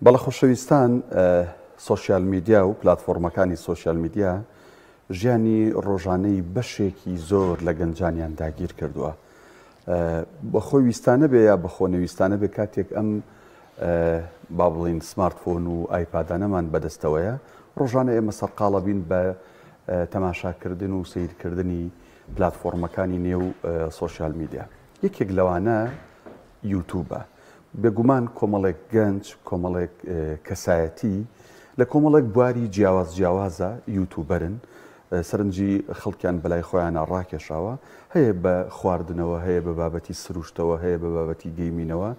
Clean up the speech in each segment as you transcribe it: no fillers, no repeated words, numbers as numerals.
بەڵە خۆشەویستان سوشیال میدیا و پلتفۆرمەکانی سوشیال میدیا ژیانی ڕۆژانەی بەشێکی زۆر لە گەنجانیان داگیر کردووە. بەخۆی ویستانە بێ یا بەخۆ نەویستانە بێ کاتێک ئەم با بڵین سمارتفۆن و ئایپادانەمان بەدەستەوەیە ڕۆژانە ئێمە سەرقاڵە بین بە تەماشاکردن و سیرکردنی پلتفۆرمەکانی نێو سوشیال میدیا. یەکێک لەوانە یوتوبە. بێگومان کۆمەڵێک گەنج کۆمەڵێک کەسایەتی لە کۆمەڵێک بواری جیاوازە یوتوبەرن سەرنجی خەڵکیان بەلای خۆیانە ڕاکێشاوە هەیە بە خواردنەوە هەیە بە بابەتی سروشتەوە هەیە بە بابەتی گەیمینەوە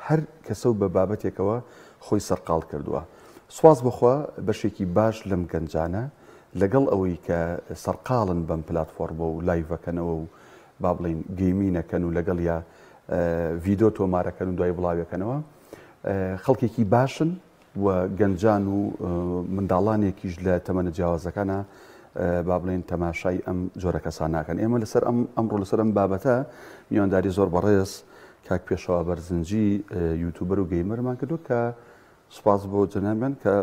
هەر کەسە و بە بابەتێکەوە خۆی سەرقاڵ کردووە. سواز بخوا بەشێکی باش لەم گەنجانە لەگەڵ ئەوەی کە سەرقاڵن بەم پلتفۆرمە و لایڤەکەنەوە و با بڵین گەیمینەکەن و لەگەڵ یا ڤیدۆ تۆمارەکەن و دوای بڵاوەکەنەوە خەڵکێکی باشن و گەنجان و منداڵانێکیش لە تەمەنە جیاوازەکانە با بڵێن تەماشای ئەم جۆرە کەسان ناکەن. ئێمە لەسەر ئەمڕۆ لەسەر ئەم بابەتە میوانداری زۆر بەڕێز کاک پێشەوە بەرزنجی یوتوبەر و گەیمەرمان کردو کە سوپاس بۆ جەنابیان کە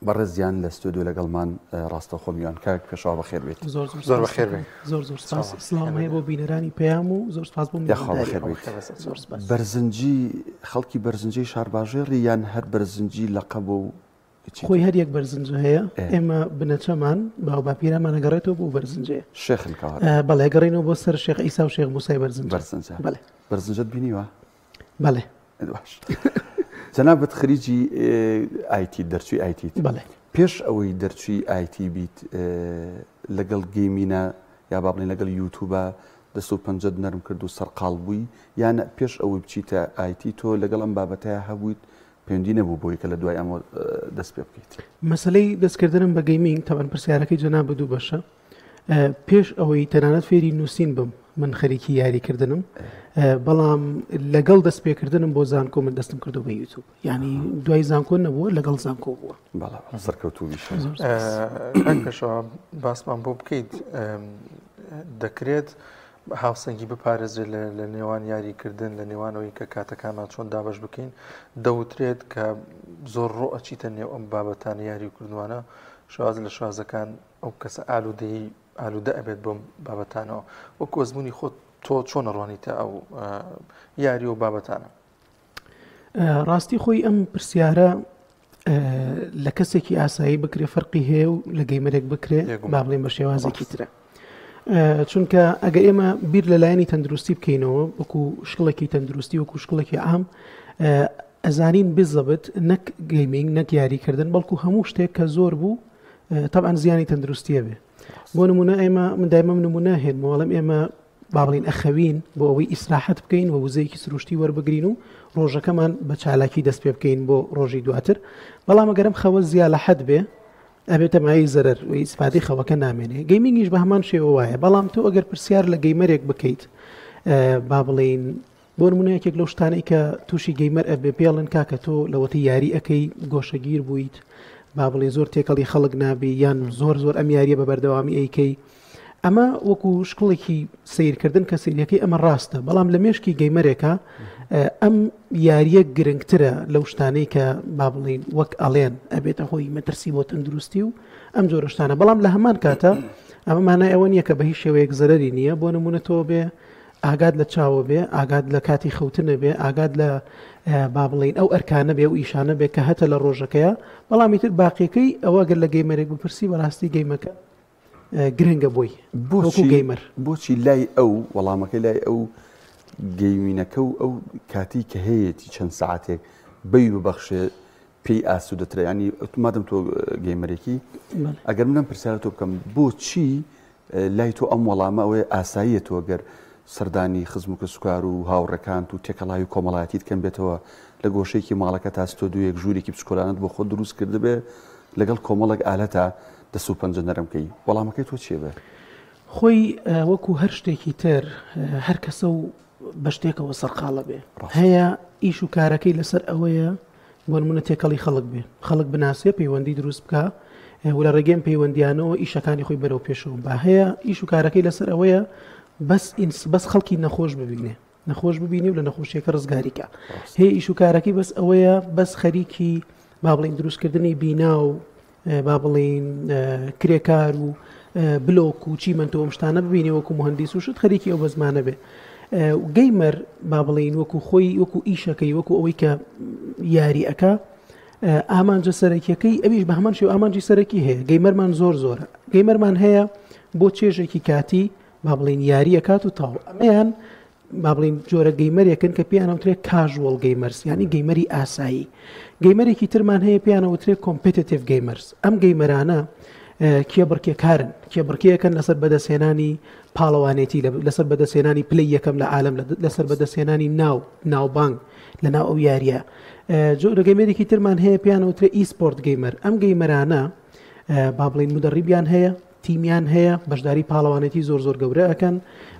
بەڕێزیان لە ستودیۆ لەگەڵمان ڕاستەخۆ میوان کاک پێشەوە بەخێر بێت. زۆر بەخێر بێت. زۆر سپاس. سلام هەیە بۆ بینەرانی پێیام و زۆر سپاس بۆ میوانداری. بەرزنجی خەڵکی بەرزنجی شارباژێڕی یان هەر بەرزنجی لەقەب و خۆی هەر یەک بەرزنج هەیە ئێمە بنەچەمان باو باپیرەمان ئەگەڕێتەوە بۆ بەرزنجەیە شێخنکەوە بەڵێ گەڕێنەوە بۆ سەر شێخ ئیسا و شێخ موسای بەرزنج. بەڵێ بەرزنجت بینیوە؟ بەڵێ جەنابەت خریجی ئایتی دەرچووی ئایتیت بەڵێ پێش ئەوەی دەرچووی ئایتی بیت لەگەڵ گەیمینە یا با بڵێن لەگەڵ یوتوبە دەست و پەنجەت نەرم کرد و سەرقاڵ بووی یان پێش ئەوەی بچیتە ئایتی تۆ لەگەڵ ئەم بابەتەیە هەبوویت پەیوەندی نەبوو بۆی کە لە دوای ئەمە دەست پێ بکەیت؟ مەسلەی دەستکردنم بە گەیمینگ تەبەن پرسیارەکەی جەناب دوو بەشە. پێش ئەوەی تەنانەت فێری نووسین بم من خەریکی یاریکردنم بەڵام لەگەڵ دەست پێکردنم بۆ زانکۆ من دەستم کردو بە یوتوب یعنی دوای زانکۆ نەبووە لەگەڵ زانکۆ بووە. سەرکەوتوویش پێشەوە باسمان بۆ بکەیت دەکرێت هاوسەنگی بپارێزرێت لە نێوان یاریکردن لە نێوانەوەی کە کاتەکانمان چۆن دابش بکەین دەوترێت کە زۆر ڕۆ ئەچیتە نێو ئەم بابەتانە یاری کردوانە شواز لە شوازەکان ئەو کەسە ئالوودە ئەبێت بۆم بابەتانەوە وەکو ئەزمموی خۆت تۆ چۆن ڕوانیتە ئەو یاری و بابەتانە؟ ڕاستی خۆی ئەم پرسیارە لە کەسێکی ئاسایی بکرێ فەرقی هەیە و لە گەیمەرێک بکرێ با بڵێن بە شێوازێکی ترە چونکە ئەگەر ئێمە بیر لەلایەنی تەندروستی بکەینەوە وەکو شکڵێکی تەندروستی وەکو شکڵێکی عام ئەزانین بزەبت نەک گەیمینگ نەک یاریکردن بەڵکو هەموو شتێک کە زۆر بوو طبعاً زیانی تەندروستیە بێ. بۆ نمونە ئێمە من دایمە نمونە هێن مەوەڵم ئێمە با بڵین ئەخەوین بۆ ئەوەی ئیسراحەت بکەین و وزەیەکی سروشتی وەربگرین و ڕۆژەکەمان بە چالاکی دەست پێ بکەین بۆ ڕۆژی دواتر بەڵام ئەگەرم خەوە زیاد لە حەد بێ ئەبێتە مای زەرەر و ئیسفادەی خەوەکە نامێنێ. گەیمینگیش بە هەمان شێوە وایە بەڵام تۆ ئەگەر پرسیار لە گەیمەرێک بکەیت با بڵین بۆ نمونە یەکێک لەو شتانەی کە تووشی گەیمەر ئەبێ پێڵن کاکە تۆ لەوەتی یاری ئەەکەی گۆشەگیر بوویت با بڵێ زۆر تێکەڵی خەڵک نابی یان زۆر ئەم یاریە بە بەردەوامی ئەیکەی ئەمە وەکو شکڵێکی سیرکردن کە سیریەکەی ئەمە ڕاستە بەڵام لە مێشکی گەیمەرێکە ئەم یاریە گرنگترە لەو شتانەی کە با بڵین وەک ئەڵێن ئەبێتە هۆی مەترسی بۆ تەندروستی و ئەم جۆرە شتانە بەڵام لە هەمان کاتە ئەمە مانای ئەوە نییە کە بە هیچ شێوەیەک زەرەری نییە بۆ نمونە تۆ بێ ئاگاد لە چاوە بێ ئاگاد لە کاتی خەوتنە بێ ئاگاد لە با بڵین ئەو ئەرکانە بێ و ئیشانە بێ کە هەتە لە ڕۆژەکەیە بەڵامی تر باقیەکەی ئەوە گەر لە گەیمەرێک بپرسی بەڕاستی گەیمەکە گرنگە بۆی بۆچی گەیمەر بۆچی لای ئەو وەڵامەکەی لای ئەو گەیمینەکە و ئەو کاتی کە هەیەی چەند ساعتێک بەی ببەخشێ پێی ئاسوودەترە ینی ئۆتۆماتم تۆ گەیمەرێکی ئەگەر منم پرسیارە تۆ بکەم بۆچی لای تۆ ئەم وەڵامە ئەوەیە ئاساییە تۆ گەر سەردانی خزم و سوکار و هاوڕەکان و تێکەڵاوی کۆمەڵایەتیت کەم بێتەوە لە گۆشەیەکی ماڵەکە تاستۆ دوویەک ژوورێکی بچکۆلانت بۆ خۆ دروست کرده بێ لەگەڵ کۆمەڵێک ئالەتە دەست و پەنجە نەرمکەی وەڵامەکەی تۆ چێ بێ؟ خۆی وەکو هەر شتێکی تر هەر کەسە و بە شتێکەوە سەرقاڵە بێ هەیە ئیش و کارەکەی لەسەر ئەوەیە بۆ نمونە تێکەڵی خەڵک بێ خەڵک بناسێ پەیوەندی دروست بکە و لە ڕێگەم پەیوەندیانەوە ئیشەکانی خۆی بەرەو پێشەوە با هەیە ئیش و کارەکەی لەسەر ئەوەیە بەس خەڵکی نەخۆش ببینێ نەخۆش ببینی و لە نەخۆشیەکە ڕزگاریکە هەیە ئیش و کارەکەی بەس ئەوەیە بەس خەریکی با بڵین دروستکردنی بینا و با بڵین کرێکار و بلۆک و چیمەندۆ ئەم شتانە ببینی وەکو مهندیس و شت خەریکی ئەو بەزمانە بێ گەیمەر با بڵین وەکو خۆی وەکو ئیشەکەی وەکو ئەوەی کە یاریەکە ئامانجە سەرەکیەکەی ئەویش بە هەمان شێو ئامانجی سەرەکی هەیە گەیمەرمان زۆرە گەیمەرمان هەیە بۆ چێژێکی کاتی با بڵین یاریە کات و تاو ئەمەیان با بڵین جۆرە گەیمەرێکن کە پێیانەوترێت کاژوەڵ گەیمەرس ینی گەیمەری ئاسایی گەیمەرێکی ترمان هەیە پێیانەوترێت کۆمپێتیتیڤ گەیمەرس ئەم گەیمەرانە کێ بڕکێکارن کێ بڕکێکن لەسەر بەدەستێنانی پاڵەوانێتی لەسەر بەدەستێنانی پلەی یەکەم لە عالم لەسەر بەدەستێنانی ناوبانگ لە ناو ئەو یاریە جۆرە گەیمەرێکی ترمان هەیە پێیانەوترێت ئیسپۆرت گەیمەر ئەم گەیمەرانە با بڵین مدەڕیبیان هەیە تیمیان هەیە بەشداری پاڵەوانێتی زۆر گەورە ئەەکەن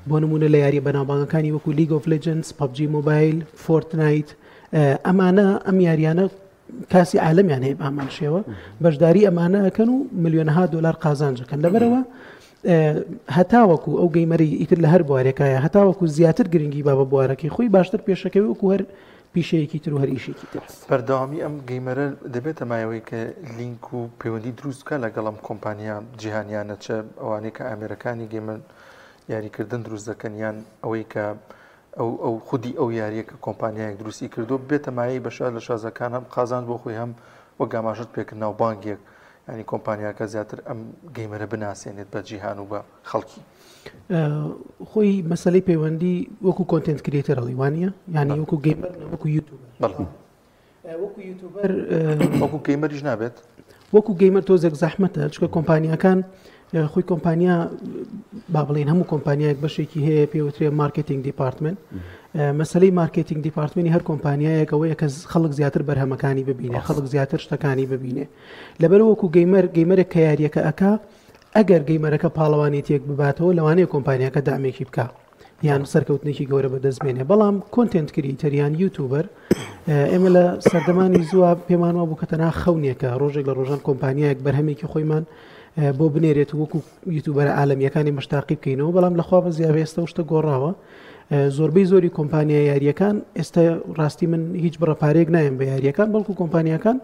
بۆ نمونە لە یاریە بەناوبانگەکانی وەکو لیگ ئۆف لێجندز پەبجی مۆبایل فۆرتنایت ئەمانە ئەم یاریانە کاسی عالەمیان هەیە بامان شێوە بەشداری ئەمانە ئەەکەن و ملیۆنەها دۆلار قازانجەکەن لەبەرەوە هەتاوەکو ئەو گەیمەری ئیتر لە هەر بوارێکایە هەتاوەکو زیاتر گرنگی با بە بوارەکەی خۆی باشتر پێشەکەوی وەکو هەر پیشەیەکی تر و هەر ئیشێکی تر بەردەوامی ئەم گەیمەرە دەبێتە مایەوەی کە لینک و پەیوەندی دروستکە لەگەڵ ئەم کۆمپانیا جیهانیانە چە ئەوانەی کە ئامێرەکانی گەیمەر یاریکردن دروست دەکەن یان ئەوەی کە ئەو خودی ئەو یاریە کە کۆمپانیایەک دروستی کردو بێتە مایەی بەشار لە شازەکان هەم قازان بۆ خۆی هەم وە گاماژت پێکرد ناو بانگێک ینی کۆمپانیاکە زیاتر ئەم گەیمەرە بناسیێنێت بە جیهان و بە خەڵکی خۆی مەسلەی پەیوەندی وەکو کۆنتنت کریێتەر هەڵیوانە ینی وەکو گەیمەر وەکو یوتیوبەر وەکو یوتیوبەر وەکو گەیمەریش نابێت وەکو گەیمەر تۆزێک زەحمەتە چکە کۆمپانیەکان خۆی کۆمپانیا با بڵین هەموو کۆمپانیایەک بەشێکی هەیە پێوترێ مارکتینگ دیپارتمنت مەسلەی مارکتینگ دیپارتمنتی هەر کۆمپانیایەک ئەوەیە کە خەڵک زیاتر بەرهەمەکانی ببینێ خەڵک زیاتر شتەکانی ببینێ لەبەر وەکو گەیمەرێک کە یاریەکە ئەکا ئەگەر گەیمەرەکە پاڵەوانێتیەک بباتەوە لەوانەیە کۆمپانیەکە دامێکی بکە یان سەرکەوتنێکی گەورە بەدەستبێنێ بەڵام کۆنتنت کریتەریان یوتیوبەر ئێمە لە سەردەمانی زووە پێمان وابوو کە تەنها خەونێکە ڕۆژێک لە ڕۆژان کۆمپانیایەک بەرهەمێکی خۆیمان بۆ بنێرێت وەکو یوتیوبەرە عالەمیەکانی مشتاقی بکەینەوە بەڵام لەخوا بە زیاوە ئێستا شتە گۆڕاوە زۆربەی زۆری کۆمپانیا یاریەکان ئێستا ڕاستی من هیچ بڕەپارێک نایم بە یاریەکان بەڵکو کۆمپانیەکان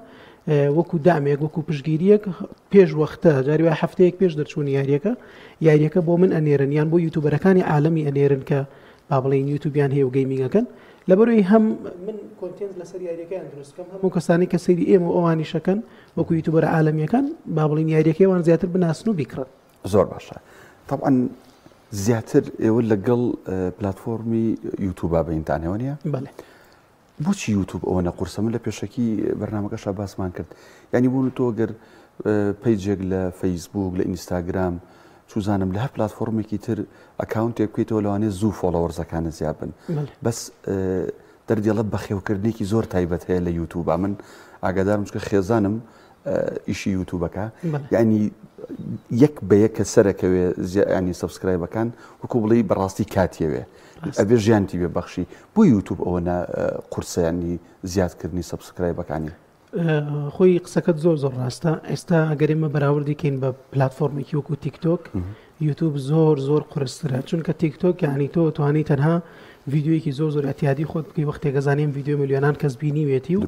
وەکو دامێک وەکو پشگیریەک پێش وەختە جاری وای هەفتەیەک پێش دەرچوونی یاریەکە بۆ من ئەنێرن یان بۆ یوتیوبەرەکانی عالەمی ئەنێرن کە با بڵین یوتیوبیان هەیە و گەیمینگەکەن لەبەرەوەی هەم من کۆنتنت لەسەر یاریەکەیان دروستکەم هەموو کەسانی کە سەیری ئێمە ئەوانیشەکەن وەکو یوتیوبەرە عالەمیەکان با بڵین یاریەکەیوان زیاتر بناسن و بیکڕن زۆر باشە طبعا زیاتر ئێوە لەگەڵ پلتفۆرمی یوتیوب بەینتانەوە نیە بەڵێ بۆچی یوتیوب ئەوە نەقورسە من لە پێشەکی بەرنامەکەشە باسمان کرد ینی بوون تۆ گەر پیجێک لە فەیسبوک لە ئینستاگرام چوزانم لە هەر پلتفۆرمێکی تر ئەکاونتێک بکەیتەوە لەوانێ زوو فۆلۆوەرزەکانە زیاد بن بەس دەردێڵە بەخێوکردنێکی زۆر تایبەت هەیە لە یوتیوب من ئاگادارم چکە خێزانم ئیشی یوتیوبەکە یعنی یەک بە یەکە سەرەکەوێ ینی سەبسکرایبەکان وەکو بڵێ بەڕاستی کاتیەوێ ئەبێ ژیانتی بێ بەخشی بۆ یوتیوب ئەوە قورسەیانی زیادکردنی سەبسکرایبەکانی خۆی قسەکەت زۆر ڕاستە ئێستا ئەگەر ئێمە بەراوردیکەین بە پلتفۆرمێکی وەکو تیکتۆک یوتیوب زۆر قورسترە چونکە تیکتۆک یعنی تۆ توانی تەنها ڤیددیویەکی زۆر ئەتیادی خۆت بکەی وەختێک گەزانیم ڤیددیو میلیۆنان کەس بینیوێتی و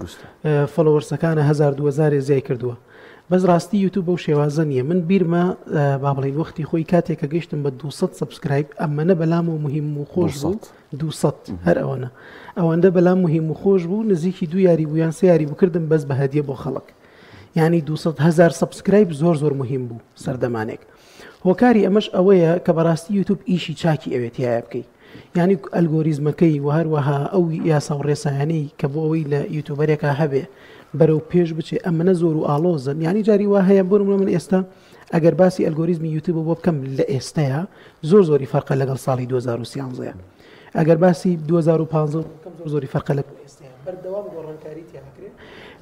فۆلۆوەرسەکانە 1000-2000 زیای کردووە بەس ڕاستی یوتیوب بەو شێوازە نییە من بیرمە با بڵین وەختی خۆی کاتێککە گەیشتم بە 200 سبسکرایب ئەمەنە بەلام و مهم و خۆش بوو 200 هەر ئەوەندە بەلام مهم و خۆش بوو نزیکی 2 یاری بوویان 3 یاری بکردم بەس بە هەدیە بۆ خەڵک یعنی 200,000 سبسکرایب زۆر مهم بوو سەردەمانێک هۆکاری ئەمەش ئەوەیە کە بەڕاستی یوتیوب ئیشی چاکی ئەوێت یایە بکەیت یعنی ئەلگۆریزمەکەی و هەروەها ئەو یاسا و ڕێسایانەی کە بۆ ئەوەی لە یوتیوبەرێکە هەبێ بەرەو پێش بچێ ئەمەنە زۆر و ئالۆزن یعنی جاری وا هەیە بۆ من ئێستا ئەگەر باسی ئەلگۆریزمی یوتیوب بۆ بکەم لە ئێستەیە زۆری فەرقە لەگەڵ ساڵی 2013 ئەگەر باسی 2015 زۆری فەرقە لە ئێستەیە بەردەوام گۆڕانکاری تیاکرێت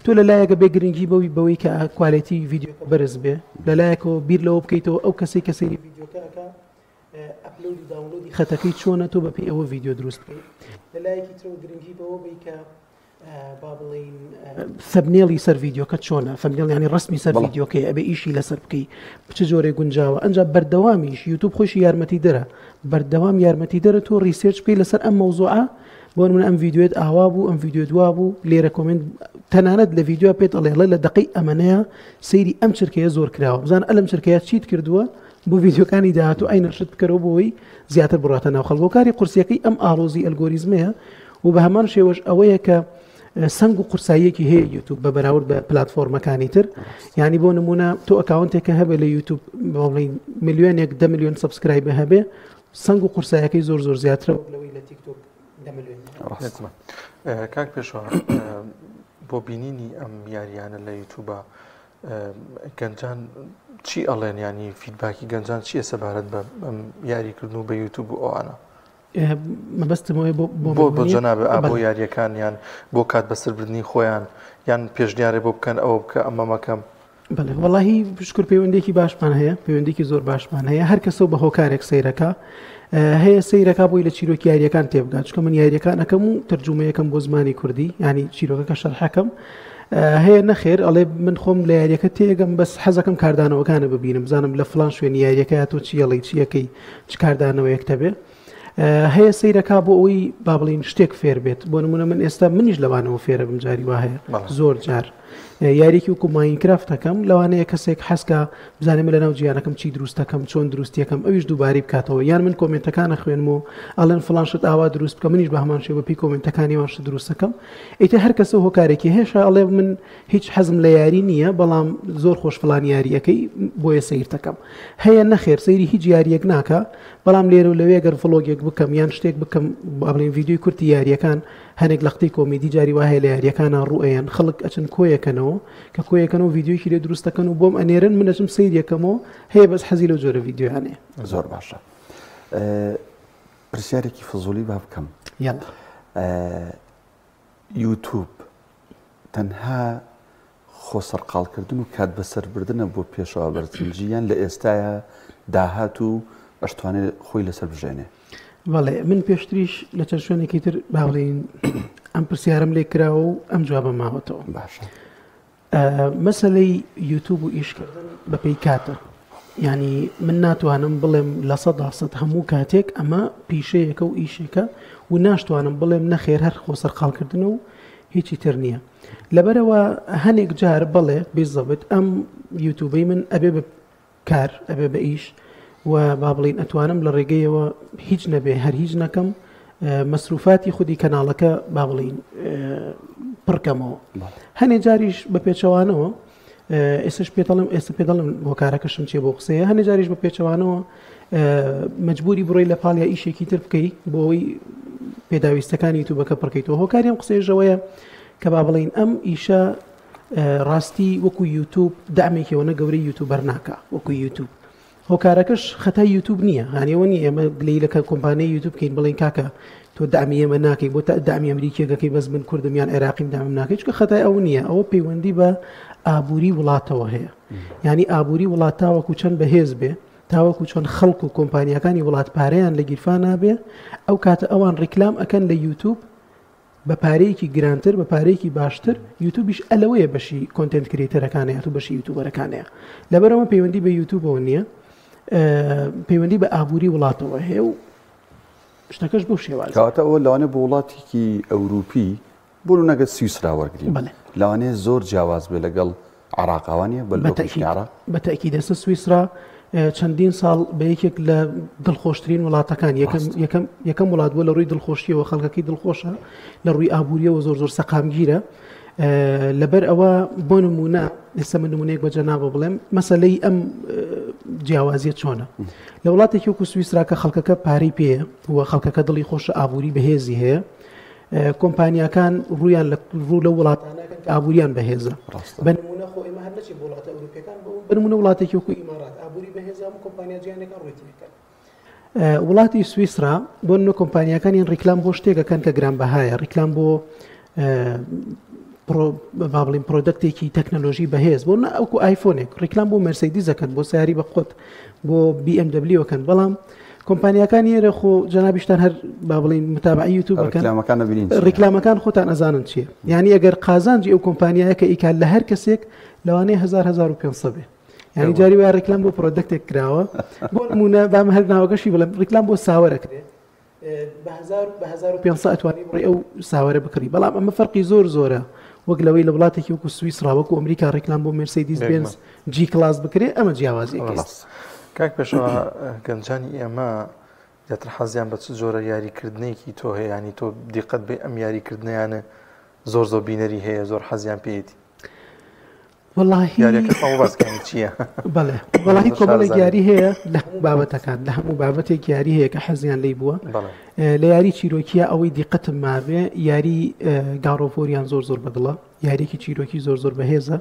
تۆ لەلایەکە بێگرنگی بەوەی کە کوالێتی ڤیددیۆکە بەرز بێ لەلایەکەوە بیر لەوە بکەیتەوە ئەو کەسێک کە سەیری ڤیددیۆکەکە ئەپلۆدی داونلۆدی خەتەکەی چۆنە تۆ بەپێی ئەوە ڤیددیۆ دروست بکەیت لەلایەکی ترەوە گرنگی بەوە بی کە با بڵین فەبنێڵی سەر ڤیددیۆکە چۆنە فەبنێڵ ینی ڕسمی سەر ڤیددیۆکەی ئەبێ ئیشی لەسەر بکەی چ جۆرێک گونجاوە ئەنجا بەردەوامیش یوتیوب خۆشی یارمەتی دەرە بەردەوام یارمەتی دەرە تۆ ریسێرچ بکەی لەسەر ئەم مەوزوعە بۆ من ئەم ڤیددیوێت ئاوا بوو ئەم ڤیددیو دوا بوو لێرە کۆمنت تەنانەت لە ڤیددیو پێت ئەڵێڵێ لە دقی ئەمەنەیە سەیری ئەم چرکەیە زۆر کراوە بزان ئەلم چرکەیە چیت کردووە بۆ ڤیددیوکانی داهاتوو ئەی نەشت بکەرەوە بۆەوەی زیاتر بڕاتە ناو خەڵکۆکاری قورسیەکەی ئەم ئاڵۆزی ئەلگۆریزمەیە و بە هەمان شێوەش ئەوەیە کە سنگ و قورساییەکی هەیە یوتیوب بە بەراورد بە پلاتفۆرمەکانی تر یعنی بۆ نمونە تۆ ئەکاونتێکە هەبێ لە یوتیوب میلیۆنێک 10 میلیۆن سبسکرایبە هەبێ سنگ و قورسایەکەی زۆر زۆر زیاترە لەوەی لە تیکتۆک 10 میلیۆن. کاک پێشەوە بۆ بینینی ئەم یاریانە لە یوتیوبە گەنجان چی ئەڵێن ینی فیدباکی گەنجان چیە سەبارەت بە یاریکردن و بە یوتیوب و ئەوانە مەبەستمەوەی بۆ جەنابێ بۆ یاریەکان یان بۆ کات بەسەربردنی خۆیان یان پێشنیارێ بۆ بکەن ئەوە بکە ئەمە مەکەم. بەڵێ وەڵاهی شکر پەیوەندێکی باشمان هەیە پەیوەندێکی زۆر باشمان هەیە هەر کەسە بە هۆکارێک سەیرەکە هەیە سەیرەکە بۆی لە چیرۆکی یاریەکان تێبگات چکە من یاریەکانەکەم و تەرجومەیەکەم بۆ زمانی کوردی ینی چیرۆکەکە شەرحەکەم هەیە نەخێر ئەڵێ من خۆم لە یاریەکە تێگەم بەس حەزەکەم کاردانەوەکانە ببینم بزانم لە فلان شوێنی یاریەکە تۆ چیەڵی چیەکەی چ کاردانەوەیەک تەبێ هەیە سەیرەکە بۆ ئەوەی با بڵین شتێک فێر بێت بۆ نمونە من ئێستا منیش لەوانەوە فێرە بم جاری وا هەیە زۆر جار یاریکی وکو ماینکرافتەکەم لەوانەیە کەسێک حەسکە بزانێمە لە ناو جیانەکەم چی دروستەکەم چۆن دروستیەکەم ئەویش دووباری بکاتەوە یان من کۆمنتەکانە خوێنمەوە ئەڵێن فڵان شت ئاوا دروست بکە منیش بە هەمان شێوە بەپی کۆمنتەکانی وان شت دروستەکەم ئیتر هەر کەسە هۆکارێکی هێشە ئەڵێ من هیچ حەزم لە یاری نییە بەڵام زۆر خۆش فڵان یاریەکەی بۆیە سیرتەکەم هەیە نەخێر سەیری هیچ یاریەک ناکە بەڵام لێرە و لەوێ گەر فڵۆگێک بکەم یان شتێک بکەم بڵین ڤیدیۆی کورتی یاریەکان هەنێک لەختی کۆمیدی جاری وهەیە لە یاریەکانە ڕوئیان خەڵک ئەچن کۆیەکەنەوە کە کۆیەکەنەوە ڤیدیۆیکی لێ دروستەکەن و بۆم ئەنێرن منەچم سەیرێکەمەوە هەیە بەس حەزی لەو جۆرە ڤیدیۆیانەیە. زۆر باشە پرسیارێکی فزولی با بکەم یوتیوب تەنها خۆسەرقاڵکردن و کات بەسەربردنە بۆ پێشەوە بەرچنجیان لە ئێستاە داهات و ئەشتوانێت خۆی لەسەر بژێنێ. بەڵێ من پێشتریش لە چەند شوێنێکی تر باڵین ئەم پرسیارم لێ کراوە و ئەم جوابە ماوەتەوە. باشە مەسەلەی یوتیوب و ئیشکردن بەپێی کاتە ینی من ناتوانم بڵێم لە 100% هەموو کاتێک ئەمە پیشەیەکە و ئیشێکە و ناشتوانم بڵێم نەخێر هەر خۆسەرقاڵکردن و هیچی تر نییە لەبەرەوە هەنێک جار بڵێ بێزەبێت ئەم یوتیوبەی من ئەبێ بە کار ئەبێ بە ئیش و با بڵین ئەتوانم لە ڕێگەیەوە هیچ نەبێ هەر هیچ نەکەم مەسروفاتی خودی کەناڵەکە با بڵین پڕکەمەوە هەنێ جاریش بە پێچەوانەوە ئێستش پێڵم ئێستا پێدەڵم هۆکارەکەشم چێ بۆ قسەیە هەنێ جاریش بە پێچەوانەوە مەجبوری بڕۆی لە پاڵیا ئیشێکی تر بکەی بۆ ئەوەی پێداویستەکانی یوتیوبەکە پڕکەیتەوە هۆکاریم قسەیەژەوەیە کە با بڵین ئەم ئیشە ڕاستی وەکو یوتیوب دامێکەوەنە گەورەی یوتیوبەر ناکە وەکو یوتیوب هۆکارەکەش خەتای یوتیوب نییە هانیەوە نیە ئێمە گلەیلەکە کۆمپانیای یوتیوب بکەین بڵین کاکە تۆ دامی ئێمە ناکەی بۆ تا دامی ئەمریکیەکەی بەس من کوردمیان عێراقیم دامم ناکەی چکە خەتای ئەو نییە ئەوە پەیوەندی بە ئابووری وڵاتەوە هەیە ینی ئابووری وڵات تاوەکو چەند بەهێز بێ تاوەکو چۆن خەڵک و کۆمپانیەکانی وڵات پارەیان لە گیرفان نابێ ئەو کاتە ئەوان ڕیکلام ئەکەن لە یوتیوب بە پارەیەکی گرانتر بە پارەیەکی باشتر یوتیوبیش ئەلەوەیە بەشی کۆنتنت کریتەرەکانەیە و بەشی یوتیوبەرەکانەیە لەبەرەوە پەیوەندی بە یوتیوبەوە نییە پەیوەندی بە ئابووری وڵاتەوە هەیە و شتەکەش بۆ شێوازە کەواتە ئەوە لەوانێ بۆ وڵاتێکی ئەوروپی بۆ نەگەت سویسرا وەرگرین لەوانێ زۆر جیاواز بێ لەگەڵ عراقاوانیە بە تەکید دەستە سویسرا چەندین ساڵ بە یەکێک لە دڵخۆشترین وڵاتەکان یەکەم وڵات بووە لە ڕووی دڵخۆشیەوە خەڵکەکەی دڵخۆشە لە ڕووی ئابووریەوە زۆر زۆر سەقامگیرە لەبەر ئەوە بۆ نمونە ئێستا من نمونەیەک بە جەنابە بڵێم مەسەلەی ئەم جیاوازیە چۆنە لە وڵاتێکی وەکو سویسرا کە خەڵکەکە پارەی پێیە وە خەڵکەکە دڵی خۆشە ئابووری بەهێزی هەیە کۆمپانیەکان ڕوویان ڕوو لە وڵاتانەکەن کە ئابووریان بەهێزە بە نمونە خۆ ئێمە هەر نەچی بۆ وڵاتە ئەوروپیەکان بە نمونە وڵاتێکی وەکو ئیمارات ئابووری بەهێزە و کۆمپانیا جیهانەکان ڕێتیەکەن وڵاتی سویسرا بۆ نمونە کۆمپانیەکانیان ڕیکلام بۆ شتێکەکەن کە گرانبەهایە ڕیکلام بۆ با بڵین پرۆدەکتێکی تەکنەلۆژی بەهێز بۆ ئەوکو ئایفۆنێک ڕیکلام بۆ مەرسەیدیزەکەن بۆ سیاری بە خۆت بۆ BMW-وەکەن بەڵام کۆمپانیەکان ئێرە خۆ جەنابیشتان هەر با بڵین متابعی یوتیوبەکەن ڕیکلامەکان خۆتان ئەزانن چییە یعنی ئەگەر قازانجی ئەو کۆمپانیایەکە ئیکال لە هەر کەسێک لەوانەیە 1500 بێ یعنی جاری وایە ڕیکلام بۆ پرۆدەکتێک کراوە بۆ نمونە بام هەر ناوەکەشی بڵێم ڕیکلام بۆ ساوەرەکرێ بە 1500 ئەتوانی بڕێ ئەو ساوەرە بکڕی بەڵام ئەمە فەرقی زۆرە وەک لەوەی لە وڵاتێکی وەکو سویس ڕاوەکو ئەمریکا ڕێکلام بۆ مرسیدس بنز جی کلاس بکرێ ئەمە جیاوازیەکە کاک پێشەوە گەنجانی ئێمە زیاتر حەزیان بە چ جۆرە یاریکردنێکی تۆ هەیە ینی تۆ دیقەت بێ ئەم یاریکردنیانە زۆر بینەری هەیە زۆر حەزیان پێیەتی والله باسکانی چییە؟ بەڵێ وڵی کۆمەڵێک یاری هەیە لە هەموو بابەتەکان لە هەموو بابەتێک یاری هەیە کە حەزیان لی بووە لە یاری چیرۆکیە ئەوەی دیقەتم مابێ یاری گاڕۆفۆریان زۆر بەدڵە یاریکی چیرۆکی زۆر بەهێزە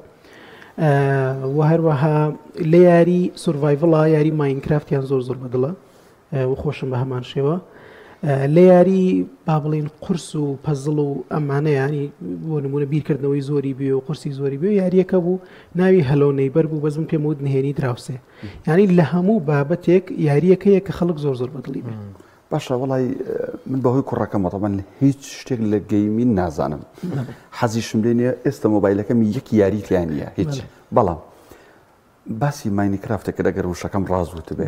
و هەروەها لە یاری سوروایڤڵە یاری ماینکرافتیان زۆر بەدڵە و خۆشم بە هەمان شێوە لە یاری با بڵێن قورس و پەزڵ و ئەمانە ینی بۆ نمونە بیرکردنەوەی زۆری بێ و قورسی زۆری بێ یاریەکە بوو ناوی هەلۆنەی بەر بوو بەزم پێم وت نهێنی دراوسێ ینی لە هەموو بابەتێک یاریەکەیە کە خەڵک زۆر بەدڵی بێ باشە وڵی من بەهۆی کوڕەکەمەتەمەن هیچ شتێک لە گەیمین نازانم حەزیشم لێ نیە ئێستا مۆبایلەکەم یەک یاری تیانە هیچ بەڵام باسی ماینیکرافتەکە ئەگەر وشەکەم ڕازوت بێ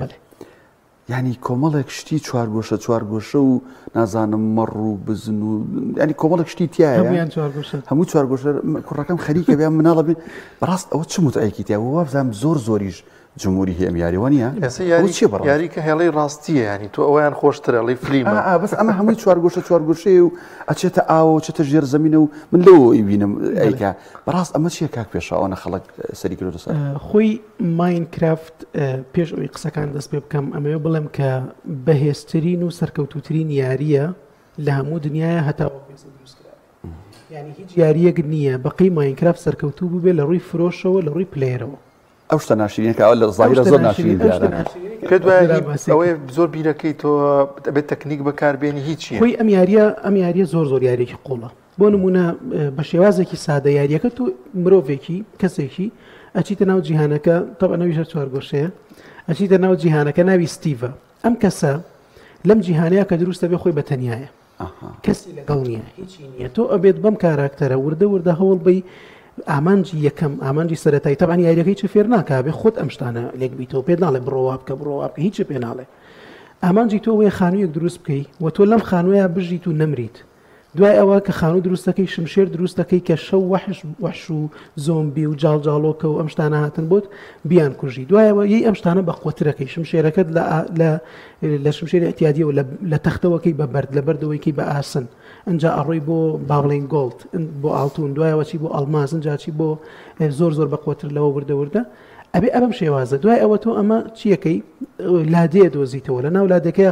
ینی کۆمەڵێک شتی چوارگۆشە و نازانم مەڕ و بزن و ینی کۆمەڵێک شتی تایە هەموو چوارگۆشە کوڕەکەم خەریکە بیان مناڵە بێت بەڕاست ئەوە چ متعایکی تیا وابزانم زۆریش جمهوری هەیە یاریوانە یاریکە هێڵەی ڕاستیە ینی تۆ ئەویان خۆشترە لەی فلیمە بەس ئەمە هەمووی چوارگۆشەیە و ئەچێتە ئاوە چێتە ژێر زەمینە و من لەوەی بینم ئەیکە بەڕاست ئەمە چیە کاک پێشاوانە خەڵک سەری کرد سەر خۆی ماینکرافت پێش ئەوی قسەکان دەست پێ بکەم ئەمەوە بڵێم کە بەهێزترین و سەرکەوتوترین یاریە لە هەموو دنیاە هەتا ینی هیچ یاریەک نییە بەقی ماینکرافت سەرکەوتوو بوو بێ لە ڕووی فرۆشەوە لە ڕووی پلێرەوە ئەو شتە ناشرینەکە ئەو لە زاهیرە زۆر ناشرین پێت وایە ئەوەی زۆر بیرەکەی تۆ بێت تەکنیک بەکاربێنی هیچیە خۆی ئەم یاریە زۆر یاریێکی قوڵە بۆ نمونە بە شێوازێکی سادە یاریەکە تۆ مرۆڤێکی کەسێکی ئەچیتە ناو جیهانەکە تەبع ناویشە چوارگۆشەیە ئەچیتە ناو جیهانەکە ناوی ستیڤە ئەم کەسە لەم جیهانەیە کە دروستە بێ خۆی بەتەنیایە کەسی لەگەڵ نییە هیچی نییە تۆ ئەبێت بەم کاراکتەرە وردە هەوڵ بی ئامانجی یەکەم ئامانجی سەرەتایی تەبعاً یاریەکەی چ فێر ناکا بێ خۆت ئەم شتانە لێک بیتەوە پێ ناڵێ بڕۆوا بکە هیچ پێ ناڵێ ئامانجی تۆ وێ خانوویەک دروست بکەی و تۆ لەم خانوویە بژیت و نەمریت دوای ئەوە کە خانوو دروستەکەی شمشێر دروستەکەی کە شەو وەحش و زۆمبی و جاڵۆکە و ئەم شتانە هاتن بۆت بیان کوژی دوایەوە یەی ئەم شتانە بە قوترەکەی شمشێرەکەت لە شمشێری ئەتیادیەوە لە تەختەوەکەی بە بەرد لە بەردەوەیکی بە ئاسن ئەنجا ئەڕۆی بۆ باڵین گۆڵد بۆ ئاڵتون دوایەوە چی بۆ ئەڵماز ئەنجاچی بۆ زۆر بەقوتر لەوە وردە ئەبێ ئەم شێوازە دوای ئەوە تۆ ئەمە چیەکەی لادەیە دۆزیتەوە لە ناو لادەکەی